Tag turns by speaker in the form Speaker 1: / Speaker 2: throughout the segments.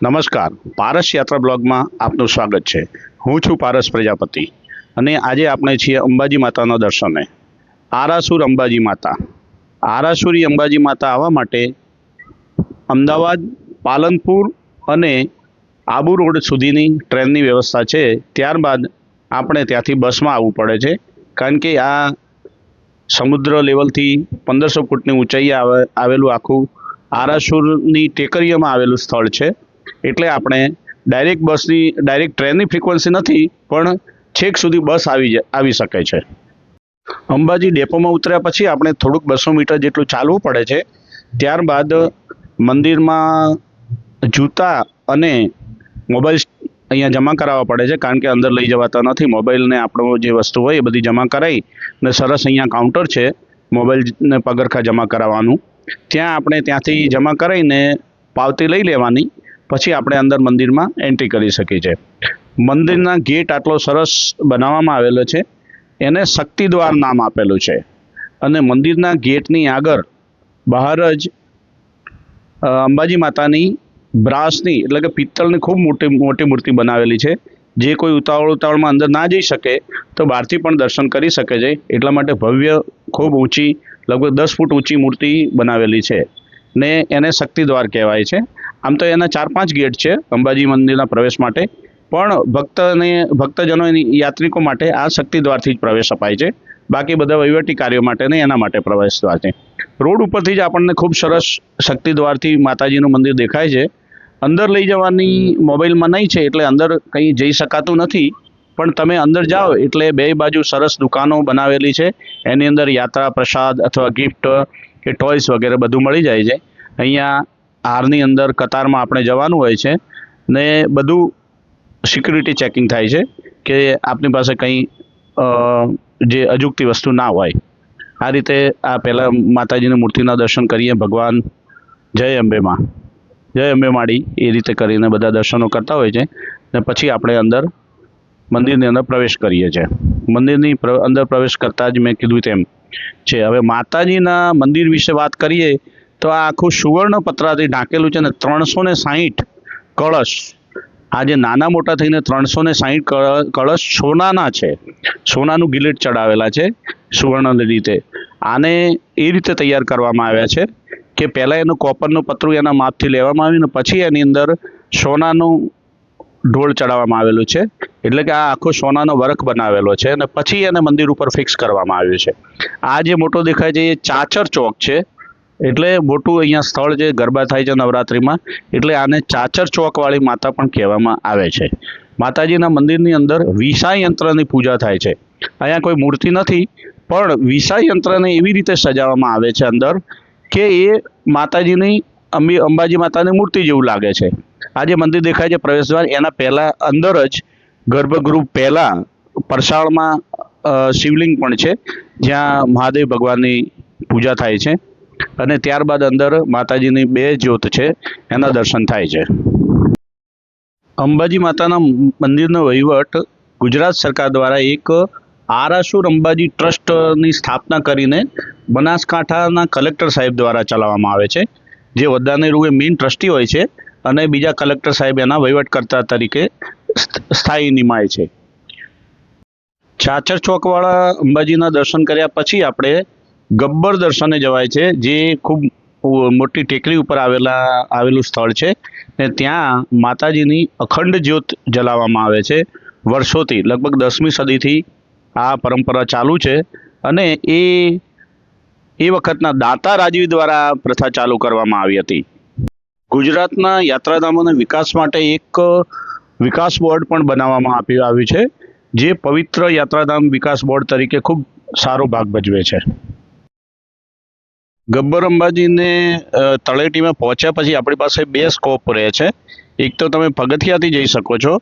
Speaker 1: નમસ્કાર, પારસ યાત્રા બ્લોગમાં આપનું સ્વાગત છે। હું છું પારસ પ્રજાપતિ અને આજે આપણે છીએ અંબાજી માતાના દર્શને। આરાસુર અંબાજી માતા। આરાસુરી અંબાજી માતા આવવા માટે અમદાવાદ, પાલનપુર અને આબુ રોડ સુધીની ટ્રેનની વ્યવસ્થા છે। ત્યારબાદ આપણે ત્યાંથી બસમાં આવવું પડે છે, કારણ કે આ સમુદ્ર લેવલથી 1500 ફૂટની ઊંચાઈએ આવેલું આખું આરાસુરની ટેકરીઓમાં આવેલું સ્થળ છે। એટલે આપણે ડાયરેક્ટ ટ્રેનની ફ્રીક્વન્સી નથી, પણ છેક સુધી બસ આવી શકે છે। અંબાજી ડેપોમાં ઉતર્યા પછી આપણે થોડુંક 200 મીટર જેટલું ચાલવું પડે છે। ત્યારબાદ મંદિરમાં જૂતા અને મોબાઈલ અહીંયા જમા કરાવવા પડે છે, કારણ કે અંદર લઈ જવાતા નથી। મોબાઈલને આપણો જે વસ્તુ હોય એ બધી જમા કરાવી ને સરસ અહીંયા કાઉન્ટર છે મોબાઈલને પગરખા જમા કરાવવાનું, ત્યાં આપણે ત્યાંથી જમા કરાવીને પાવતી લઈ લેવાની, પછી આપણે અંદર મંદિરમાં એન્ટ્રી કરી શકીએ છીએ। મંદિરના ગેટ આટલો સરસ બનાવવામાં આવેલો છે, એને શક્તિદ્વાર નામ આપેલું છે। અને મંદિરના ગેટની આગળ બહાર જ અંબાજી માતાની બ્રાસની એટલે કે પિત્તળની ખૂબ મોટી મૂર્તિ બનાવેલી છે। જે કોઈ ઉતાવળમાં અંદર ના જઈ શકે તો બહારથી પણ દર્શન કરી શકે છે। એટલા માટે ભવ્ય, ખૂબ ઊંચી, લગભગ 10 ફૂટ ઊંચી મૂર્તિ બનાવેલી છે ને એને શક્તિદ્વાર કહેવાય છે। આમ તો એના 4-5 ગેટ છે અંબાજી મંદિરના પ્રવેશ માટે, પણ ભક્તજનો યાત્રિકો માટે આ શક્તિદ્વારથી જ પ્રવેશ અપાય છે। બાકી બધા વહીવટી કાર્યો માટે ને એના માટે પ્રવેશ દ્વાર છે। રોડ ઉપરથી જ આપણને ખૂબ સરસ શક્તિદ્વારથી માતાજીનું મંદિર દેખાય છે। અંદર લઈ જવાની મોબાઈલમાં નહીં છે, એટલે અંદર કંઈ જઈ શકાતું નથી, પણ તમે અંદર જાઓ એટલે બે બાજુ સરસ દુકાનો બનાવેલી છે। એની અંદર યાત્રા પ્રસાદ અથવા ગિફ્ટ કે ટોયસ વગેરે બધું મળી જાય છે। અહીંયા હારની અંદર કતારમાં આપણે જવાનું હોય છે ને બધું સિક્યુરિટી ચેકિંગ થાય છે કે આપની પાસે કંઈ જે અજુગતી વસ્તુ ના હોય। આ રીતે આ પહેલાં માતાજીની મૂર્તિના દર્શન કરીએ। ભગવાન જય અંબે માં, જય અંબે માડી, એ રીતે કરીને બધા દર્શનો કરતા હોય છે ને પછી આપણે અંદર મંદિરની અંદર પ્રવેશ કરીએ છીએ। મંદિરની અંદર પ્રવેશ કરતાં જ મેં કીધું તેમ છે। હવે માતાજીના મંદિર વિશે વાત કરીએ તો આ આખું સુવર્ણ પતરાથી ઢાંકેલું છે ને 360 કળશ, આ જે નાના મોટા થઈને 360 કળશ સોનાના છે। સોનાનું ગિલેટ ચડાવેલા છે સુવર્ણ રીતે। આને એ રીતે તૈયાર કરવામાં આવ્યા છે કે પહેલાં એનું કોપરનું પતરું એના માપથી લેવામાં આવ્યું ને પછી એની અંદર સોનાનું ઢોળ ચડાવવામાં આવેલું છે। એટલે કે આ આખો સોનાનો વર્ક બનાવેલો છે અને પછી એને મંદિર ઉપર ફિક્સ કરવામાં આવ્યું છે। આ જે મોટો દેખાય છે એ ચાચર ચોક છે, એટલે મોટું અહીંયા સ્થળ છે, ગરબા થાય છે નવરાત્રિમાં, એટલે આને ચાચર ચોકવાળી માતા પણ કહેવામાં આવે છે। માતાજીના મંદિરની અંદર વિષા યંત્રની પૂજા થાય છે। અહીંયા કોઈ મૂર્તિ નથી, પણ વિષા યંત્રને એવી રીતે સજાવવામાં આવે છે અંદર કે એ માતાજીની અંબાજી માતાની મૂર્તિ જેવું લાગે છે। આ જે મંદિર દેખાય છે પ્રવેશદ્વાર, એના પહેલાં અંદર જ ગર્ભગૃહ પહેલાં પરસાળમાં શિવલિંગ પણ છે, જ્યાં મહાદેવ ભગવાનની પૂજા થાય છે અને ત્યારબાદ અંદર માતાજીની 2 જ્યોત છે, એના દર્શન થાય છે। અંબાજી માતાના મંદિરનો વહીવટ ગુજરાત સરકાર દ્વારા એક આરાસુર અંબાજી ટ્રસ્ટની સ્થાપના કરીને બનાસકાંઠાના કલેક્ટર સાહેબ દ્વારા ચલાવવામાં આવે છે, જે વડદાની રૂએ મેઇન ટ્રસ્ટી હોય છે અને બીજા કલેક્ટર સાહેબ એના વહીવટકર્તા તરીકે સ્થાયી નિમાય છે। ચાચર ચોકવાળા અંબાજીના દર્શન કર્યા પછી આપણે ગબ્બર દર્શને જવાય છે, જે ખૂબ મોટી ટેકરી ઉપર આવેલું સ્થળ છે ને ત્યાં માતાજીની અખંડ જ્યોત જલાવવામાં આવે છે વર્ષોથી। લગભગ 10મી સદીથી આ પરંપરા ચાલુ છે અને એ વખતના દાતા રાજવી દ્વારા પ્રથા ચાલુ કરવામાં આવી હતી। ગુજરાતના યાત્રાધામોના વિકાસ માટે એક વિકાસ બોર્ડ પણ બનાવવામાં આવ્યું છે, જે પવિત્ર યાત્રાધામ વિકાસ બોર્ડ તરીકે ખૂબ સારો ભાગ ભજવે છે। ગબ્બર અંબાજીને તળેટીમાં પહોંચ્યા પછી આપણી પાસે 2 સ્કોપ રહે છે। એક તો તમે પગથિયાથી જઈ શકો છો,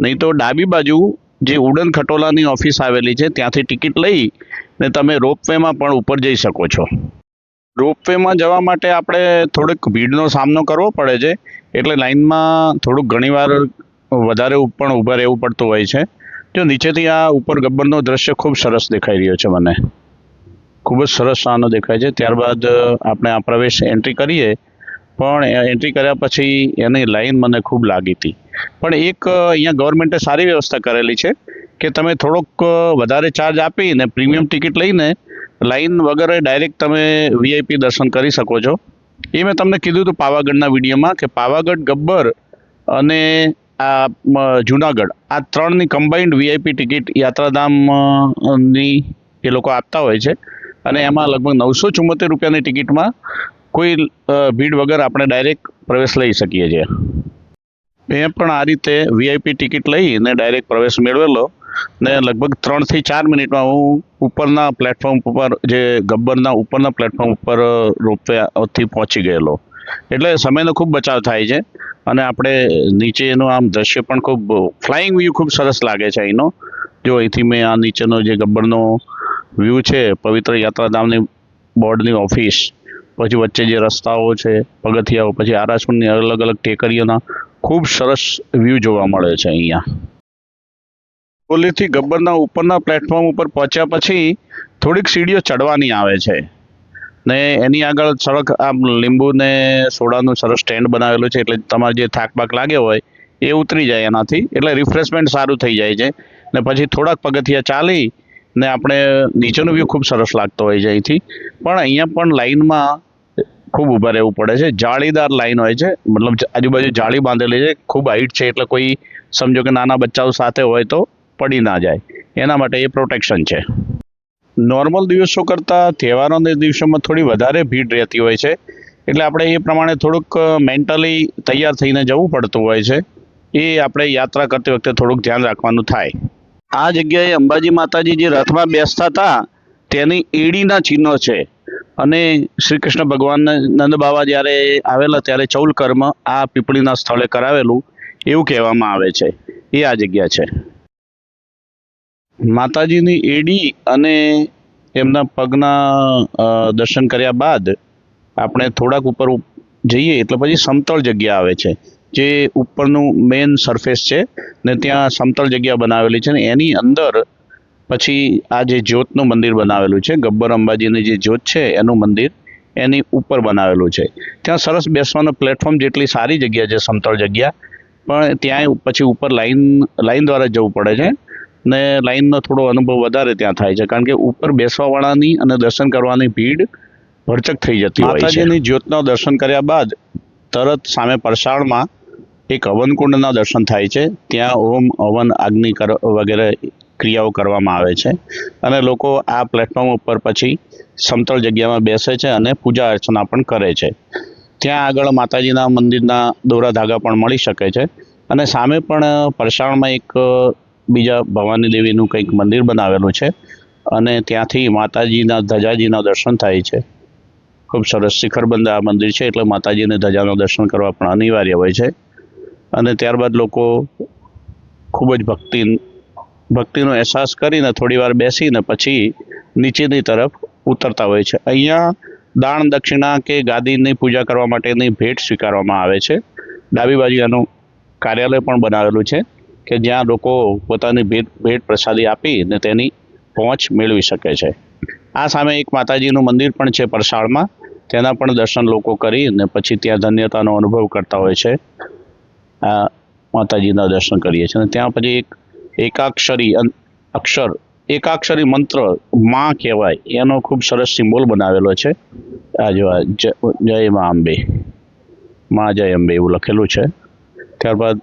Speaker 1: નહીં તો ડાબી બાજુ જે ઉડન ખટોલાની ઓફિસ આવેલી છે ત્યાંથી ટિકિટ લઈ ને તમે રોપવેમાં પણ ઉપર જઈ શકો છો। રોપવેમાં જવા માટે આપણે થોડીક ભીડનો સામનો કરવો પડે છે, એટલે લાઇનમાં થોડુંક ઘણીવાર વધારે પણ ઊભા રહેવું પડતું હોય છે. જો નીચેથી આ ઉપર ગબ્બરનો દ્રશ્ય ખૂબ સરસ દેખાઈ રહ્યો છે મને, ખૂબ જ સરસ આનો દેખાય છે. ત્યારબાદ આપણે આ પ્રવેશ એન્ટ્રી કરીએ, પણ એન્ટ્રી કર્યા પછી એની લાઈન મને ખૂબ લાગી હતી. પણ એક અહીંયા ગવર્મેન્ટે સારી વ્યવસ્થા કરેલી છે કે તમે થોડોક વધારે ચાર્જ આપીને પ્રીમિયમ ટિકિટ લઈને લાઈન વગર ડાયરેક્ટ તમે વીઆઈપી દર્શન કરી શકો છો. એ મેં તમને કીધું હતું પાવાગઢના વિડીયોમાં કે પાવાગઢ, ગબ્બર અને જુનાગઢ આ ત્રણની કમ્બાઇન્ડ વીઆઈપી ટિકિટ યાત્રાધામની એ લોકો આપતા હોય છે, અને એમાં લગભગ 974 રૂપિયાની ટિકિટમાં કોઈ ભીડ વગર આપણે ડાયરેક્ટ પ્રવેશ લઈ શકીએ છીએ. મેં પણ આ રીતે વીઆઈપી ટિકિટ લઈને ડાયરેક્ટ પ્રવેશ મેળવેલો ને લગભગ 3 થી 4 મિનિટમાં હું ઉપરના પ્લેટફોર્મ ઉપર, જે ગબ્બરના ઉપરના પ્લેટફોર્મ ઉપર રોપવેથી પહોંચી ગયેલો. એટલે સમયનો ખૂબ બચાવ થાય છે અને આપણે નીચેનું આમ દ્રશ્ય પણ ખૂબ ફ્લાઇંગ વ્યૂ ખૂબ સરસ લાગે છે અહીંનો. જો અહીંથી મેં આ નીચેનો જે ગબ્બરનો વ્યૂ છે, પવિત્ર યાત્રાધામની બોર્ડની ઓફિસ, પછી વચ્ચે જે રસ્તાઓ છે, પગથિયાઓ, પછી આરાસુરની અલગ અલગ ટેકરીઓના ખૂબ સરસ વ્યૂ જોવા મળે છે અહીંયા. ઓલીથી ગબ્બરના ઉપરના પ્લેટફોર્મ ઉપર પહોંચ્યા પછી થોડીક સીડીઓ ચડવાની આવે છે ને એની આગળ સડક આમ લીંબુ ને સોડાનું સરસ સ્ટેન્ડ બનાવેલું છે, એટલે તમારે જે થાક બાક લાગ્યો હોય એ ઉતરી જાય એનાથી, એટલે રિફ્રેશમેન્ટ સારું થઈ જાય છે. ને પછી થોડાક પગથિયા ચાલી ને આપણે નીચેનો વ્યૂ ખૂબ સરસ લાગતો હોય છે અહીંથી. પણ અહીંયા પણ લાઈનમાં ખૂબ ઊભા રહેવું પડે છે. જાળીદાર લાઈન હોય છે, મતલબ આજુબાજુ જાળી બાંધેલી છે, ખૂબ હાઈટ છે, એટલે કોઈ સમજો કે નાના બચ્ચાઓ સાથે હોય તો પડી ના જાય, એના માટે એ પ્રોટેક્શન છે. નોર્મલ દિવસો કરતાં તહેવારોના દિવસોમાં થોડી વધારે ભીડ રહેતી હોય છે, એટલે આપણે એ પ્રમાણે થોડુંક મેન્ટલી તૈયાર થઈને જવું પડતું હોય છે. એ આપણે યાત્રા કરતી વખતે થોડુંક ધ્યાન રાખવાનું થાય. આ જગ્યાએ અંબાજી માતાજી જે રથમાં બેસતા હતા તેની એડીના ચિહ્નો છે, અને શ્રી કૃષ્ણ ભગવાન નંદ બાવા જ્યારે આવેલા ત્યારે ચૌલકર્મ આ પીપળીના સ્થળે કરાવેલું એવું કહેવામાં આવે છે. એ આ જગ્યા છે. માતાજીની એડી અને એમના પગના દર્શન કર્યા બાદ આપણે થોડાક ઉપર જઈએ એટલે પછી સમતળ જગ્યા આવે છે, જે ઉપરનું મેઇન સરફેસ છે ને ત્યાં સમતળ જગ્યા બનાવેલી છે, ને એની અંદર પછી આ જે જ્યોતનું મંદિર બનાવેલું છે, ગબ્બર અંબાજીની જે જ્યોત છે એનું મંદિર એની ઉપર બનાવેલું છે. ત્યાં સરસ બેસવાનો પ્લેટફોર્મ જેટલી સારી જગ્યા છે, સમતળ જગ્યા, પણ ત્યાં પછી ઉપર લાઈન દ્વારા જવું પડે છે ને લાઈનનો થોડો અનુભવ વધારે ત્યાં થાય છે, કારણ કે ઉપર બેસવાવાળાની અને દર્શન કરવાની ભીડ ભરચક થઈ જતી હોય છે. માતાજીની જ્યોતના દર્શન કર્યા બાદ તરત સામે પરસાળમાં એક હવનકુંડના દર્શન થાય છે. ત્યાં ઓમ, હવન, અગ્નિ વગેરે ક્રિયાઓ કરવામાં આવે છે, અને લોકો આ પ્લેટફોર્મ ઉપર પછી સમતળ જગ્યામાં બેસે છે અને પૂજા અર્ચના પણ કરે છે. ત્યાં આગળ માતાજીના મંદિરના દોરા ધાગા પણ મળી શકે છે, અને સામે પણ પરસાળમાં એક બીજા ભવાની દેવીનું કંઈક મંદિર બનાવેલું છે, અને ત્યાંથી માતાજીના ધજાજીના દર્શન થાય છે. ખૂબ સરસ શિખરબંધ આ મંદિર છે, એટલે માતાજીને ધજાના દર્શન કરવા પણ અનિવાર્ય હોય છે. અને ત્યારબાદ લોકો ખૂબ જ ભક્તિનો અહેસાસ કરીને થોડી વાર બેસીને પછી નીચેની તરફ ઉતરતા હોય છે. અહીંયા દાન દક્ષિણા કે ગાદીની પૂજા કરવા માટેની ભેટ સ્વીકારવામાં આવે છે. ડાબી બાજુ એનું કાર્યાલય પણ બનાવેલું છે કે જ્યાં લોકો પોતાની ભેટ પ્રસાદી આપીને તેની પહોંચ મેળવી શકે છે. આ સામે એક માતાજીનું મંદિર પણ છે પરસાળમાં, તેના પણ દર્શન લોકો કરીને પછી ત્યાં ધન્યતાનો અનુભવ કરતા હોય છે. આ માતાજીના દર્શન કરીએ છીએ, અને ત્યાં પછી એક એકાક્ષરી મંત્ર માં કહેવાય એનો ખૂબ સરસ સિમ્બોલ બનાવેલો છે. આ જો જય મા અંબે, માં જય અંબે એવું લખેલું છે. ત્યારબાદ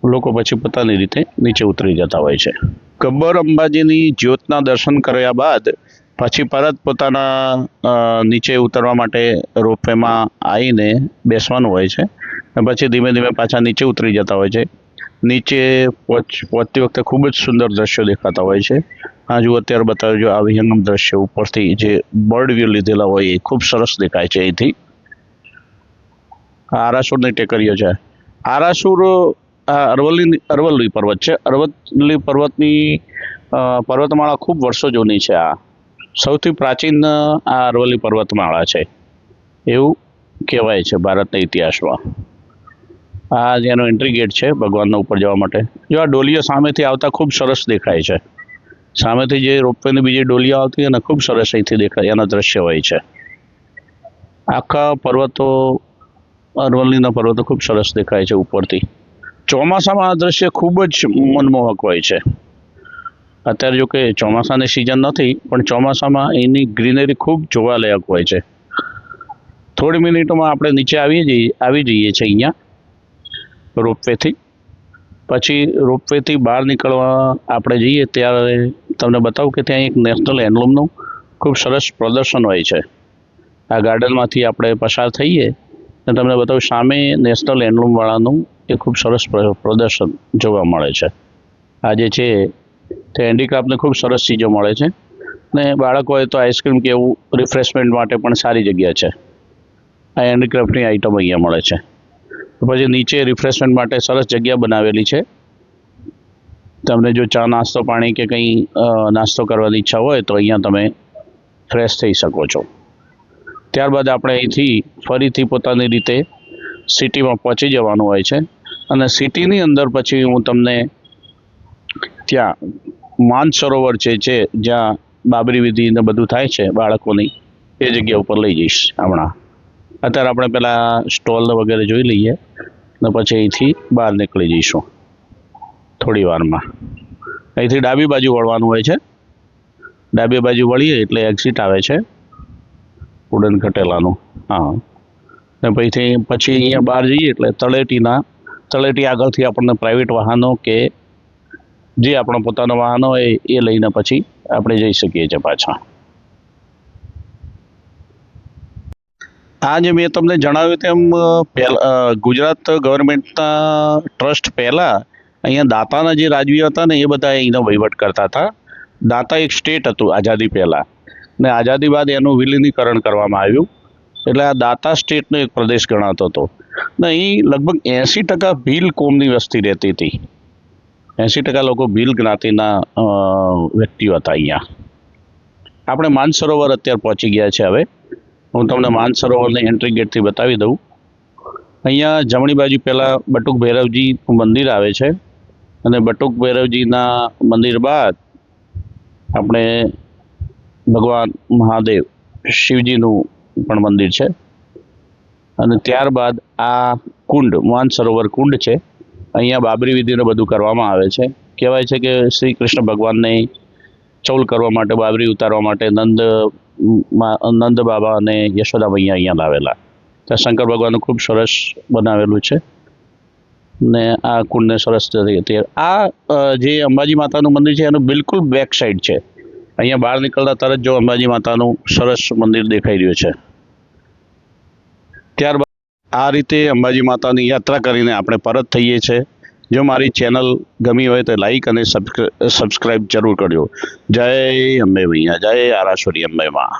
Speaker 1: લોકો પછી પોતાની રીતે નીચે ઉતરી જતા હોય છે. ગબ્બર અંબાજીની જ્યોતના દર્શન કર્યા બાદ પછી પરત પોતાના નીચે ઉતરવા માટે રોપવેમાં આવીને બેસવાનું હોય છે, અને પછી ધીમે ધીમે પાછા નીચે ઉતરી જતા હોય છે. નીચે પહોંચતી વખતે ખૂબ જ સુંદર દ્રશ્યો દેખાતા હોય છે. આ જુઓ, અત્યારે બતાવ્યું જો આ વિહંગમ દ્રશ્ય ઉપરથી જે બર્ડ વ્યૂ લીધેલા હોય એ ખૂબ સરસ દેખાય છે અહીંથી. આ આરાસુરની ટેકરીઓ છે. આરાસુર અરવલ્લી પર્વત છે. અરવલ્લી પર્વતની પર્વતમાળા ખૂબ વર્ષો જૂની છે. આ સૌથી પ્રાચીન આ અરવલ્લી પર્વતમાળા છે એવું કહેવાય છે ભારતના ઇતિહાસમાં. આ જેનો એન્ટ્રી ગેટ છે ભગવાનના ઉપર જવા માટે. જો આ ડોલીઓ સામેથી આવતા ખૂબ સરસ દેખાય છે. સામેથી જે રોપવેની બીજી ડોલીઓ આવતી હોય ને ખૂબ સરસ અહીંથી દેખાય એના દ્રશ્ય હોય છે. આખા પર્વતો, અરવલ્લીના પર્વતો ખૂબ સરસ દેખાય છે ઉપરથી. ચોમાસામાં આ દ્રશ્ય ખૂબ જ મનમોહક હોય છે. અત્યારે જો કે ચોમાસાની સિઝન નથી, પણ ચોમાસામાં એની ગ્રીનરી ખૂબ જોવાલાયક હોય છે. થોડી મિનિટોમાં આપણે નીચે આવી જઈએ છીએ અહીંયા રોપવેથી. પછી રોપવેથી બહાર નીકળવા આપણે જઈએ ત્યારે તમને બતાવું કે ત્યાં એક નેશનલ હેન્ડલૂમનું ખૂબ સરસ પ્રદર્શન હોય છે. આ ગાર્ડનમાંથી આપણે પસાર થઈએ અને તમને બતાવું સામે નેશનલ હેન્ડલૂમવાળાનું એ ખૂબ સરસ પ્રદર્શન જોવા મળે છે. આ જે છે તે હેન્ડીક્રાફ્ટની ખૂબ સરસ ચીજો મળે છે ને બાળકો હોય તો આઈસ્ક્રીમ કે એવું રિફ્રેશમેન્ટ માટે પણ સારી જગ્યા છે. આ હેન્ડીક્રાફ્ટની આઈટમ અહીંયા મળે છે. પછી નીચે રિફ્રેશમેન્ટ માટે સરસ જગ્યા બનાવેલી છે. તમને જો ચા નાસ્તો પાણી કે કંઈ નાસ્તો કરવાની ઈચ્છા હોય તો અહીંયા તમે ફ્રેશ થઈ શકો છો. ત્યારબાદ આપણે અહીંથી ફરીથી પોતાની રીતે સિટીમાં પહોંચી જવાનું હોય છે અને સિટીની અંદર પછી હું તમને ત્યાં માનસરોવર છે જ્યાં બાબરી વિધિ ને બધું થાય છે બાળકોની, એ જગ્યા ઉપર લઈ જઈશ હમણાં. અત્યારે આપણે પેલા સ્ટોલ વગેરે જોઈ લઈએ ને પછી અહીંથી બહાર નીકળી જઈશું થોડી વારમાં. અહીંથી ડાબી બાજુ વળવાનું હોય છે. ડાબી બાજુ વળીએ એટલે એક્ઝિટ આવે છે ઉડન ખટેલાનું. હા, ને પછી અહીંયા બહાર જઈએ એટલે તળેટી આગળથી આપણને પ્રાઇવેટ વાહનો કે જે આપણા પોતાના વાહનો હોય એ લઈને પછી આપણે જઈ શકીએ છીએ પાછા. આ જે મેં તમને જણાવ્યું તેમ ગુજરાત ગવર્મેન્ટના ટ્રસ્ટ પહેલાં અહીંયા દાતાના જે રાજવીઓ હતા ને એ બધા અહીંનો વહીવટ કરતા હતા. દાતા એક સ્ટેટ હતું આઝાદી પહેલાં, ને આઝાદી બાદ એનું વિલીનીકરણ કરવામાં આવ્યું. એટલે આ દાતા સ્ટેટનો એક પ્રદેશ ગણાતો હતો ને અહીં લગભગ 80% ભીલ કોમની વસ્તી રહેતી હતી. 80% લોકો ભીલ જ્ઞાતિના વ્યક્તિઓ હતા અહીંયા. આપણે માનસરોવર અત્યારે પહોંચી ગયા છે. હવે હું તમને માનસરોવરની એન્ટ્રી ગેટથી બતાવી દઉં. અહીંયા જમણી બાજુ પહેલાં બટુક ભૈરવજીનું મંદિર આવે છે અને બટુક ભૈરવજીના મંદિર બાદ આપણે ભગવાન મહાદેવ શિવજીનું પણ મંદિર છે અને ત્યારબાદ આ કુંડ માનસરોવર કુંડ છે. અહીંયા બાબરી વિધિને બધું કરવામાં આવે છે. કહેવાય છે કે શ્રી કૃષ્ણ ભગવાનને ચૌલ કરવા માટે, બાબરી ઉતારવા માટે નંદ બાબા અને યશોદા મૈયા અહીંયા લાવેલા. ત્યાં શંકર ભગવાનનું ખૂબ સરસ બનાવેલું છે ને આ કુંડને સરસ રીતે આ જે અંબાજી માતાનું મંદિર છે એનું બિલકુલ બેક સાઈડ છે. અહીંયા બહાર નીકળતા તરત જો અંબાજી માતાનું સરસ મંદિર દેખાઈ રહ્યું છે. ત્યારબાદ આ રીતે અંબાજી માતાની યાત્રા કરીને આપણે પરત થઈએ છીએ. જો મારી ચેનલ ગમી હોય તો લાઈક અને સબસ્ક્રાઈબ જરૂર કરજો. જય અંબે મૈયા, જય આરાસુરી અંબે માં.